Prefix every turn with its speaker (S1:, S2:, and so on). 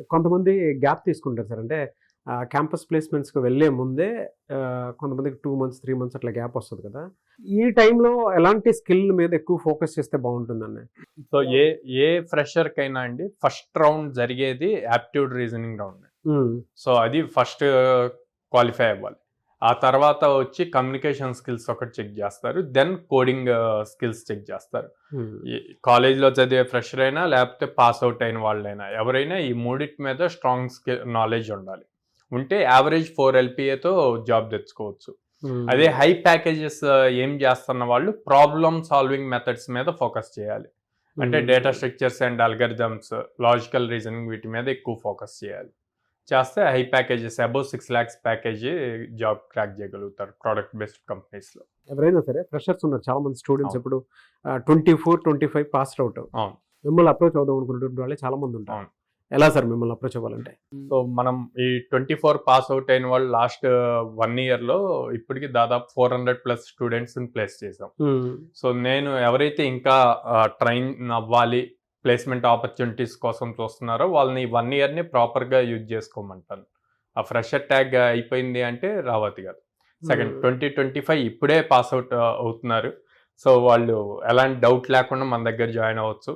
S1: కొంతమంది గ్యాప్ తీసుకుంటారు సార్. అంటే క్యాంపస్ ప్లేస్‌మెంట్స్‌కి వెళ్ళే ముందే కొంతమందికి 2 మంత్స్, 3 మంత్స్ అట్లా గ్యాప్ వస్తది కదా! ఈ టైంలో ఎలాంటి స్కిల్ మీద ఎక్కువ ఫోకస్ చేస్తే బావుంటుందండి?
S2: సో ఏ ఫ్రెషర్‌కైనా అండి ఫస్ట్ రౌండ్ జరిగేది యాప్టిట్యూడ్ రీజనింగ్ రౌండ్.
S1: హ్మ్.
S2: సో అది ఫస్ట్ క్వాలిఫై అవ్వాలి. ఆ తర్వాత వచ్చి కమ్యూనికేషన్ స్కిల్స్ ఒకటి చెక్ చేస్తారు. దెన్ కోడింగ్ స్కిల్స్ చెక్ చేస్తారు.
S1: హ్మ్.
S2: ఈ కాలేజ్‌లో చదివే ఫ్రెషర్ అయినా లేకపోతే పాస్ అవుట్ అయిన వాళ్ళైనా ఎవరైనా ఈ మూడిటి మీద స్ట్రాంగ్ నాలెడ్జ్ ఉండాలి. ఉంటే యావరేజ్ 4 ఎల్‌పీఏతో జాబ్ తెచ్చుకోవచ్చు.
S1: హ్మ్.
S2: అదే హై ప్యాకేజెస్ ఏం చేస్తున్న వాళ్ళు ప్రాబ్లమ్ సాల్వింగ్ మెథడ్స్ మీద ఫోకస్ చేయాలి. అంటే data structures and algorithms, logical reasoning వీటి మీద ఎక్కువ ఫోకస్ చేయాలి. చేస్తే high packages above 6 lakhs package job crack చేయగలుగుతారు ప్రొడక్ట్ బేస్డ్ కంపెనీస్‌లో.
S1: ఎవరైనా సరే ఫ్రెషర్స్ ఉన్నారు. చాలా మంది స్టూడెంట్స్
S2: అవును.
S1: ఇప్పుడు 24, 25 పాస్డ్ ఔట్.
S2: అవును.
S1: మిమ్మల్ని అప్రోచ్ అవుదాం అనుకునేటువంటి వాళ్ళే చాలా మంది ఉంటారు.
S2: అవును.
S1: ఎలా సార్ మిమ్మల్ని అప్రోచ్ అవ్వాలంటే?
S2: సో మనం ఈ 24 పాస్ అవుట్ అయిన వాళ్ళు లాస్ట్ 1 ఇయర్‌లో ఇప్పటికి దాదాపు 400+ స్టూడెంట్స్‌ని ప్లేస్ చేసాం.
S1: హ్మ్.
S2: సో నేను ఎవరైతే ఇంకా ట్రైన్ అవ్వాలి, ప్లేస్‌మెంట్ ఆపర్చునిటీస్ కోసం చూస్తున్నారో వాళ్ళని ఈ 1 ఇయర్‌ని ప్రాపర్‌గా యూజ్ చేసుకోమంటాను. ఆ ఫ్రెషర్ ట్యాగ్ అయిపోయింది అంటే రావద్దు కాదు. సెకండ్
S1: హ్మ్.
S2: 2025 ఇప్పుడే పాస్ అవుట్ అవుతున్నారు. సో వాళ్ళు ఎలాంటి డౌట్ లేకుండా మన దగ్గర జాయిన్ అవ్వచ్చు.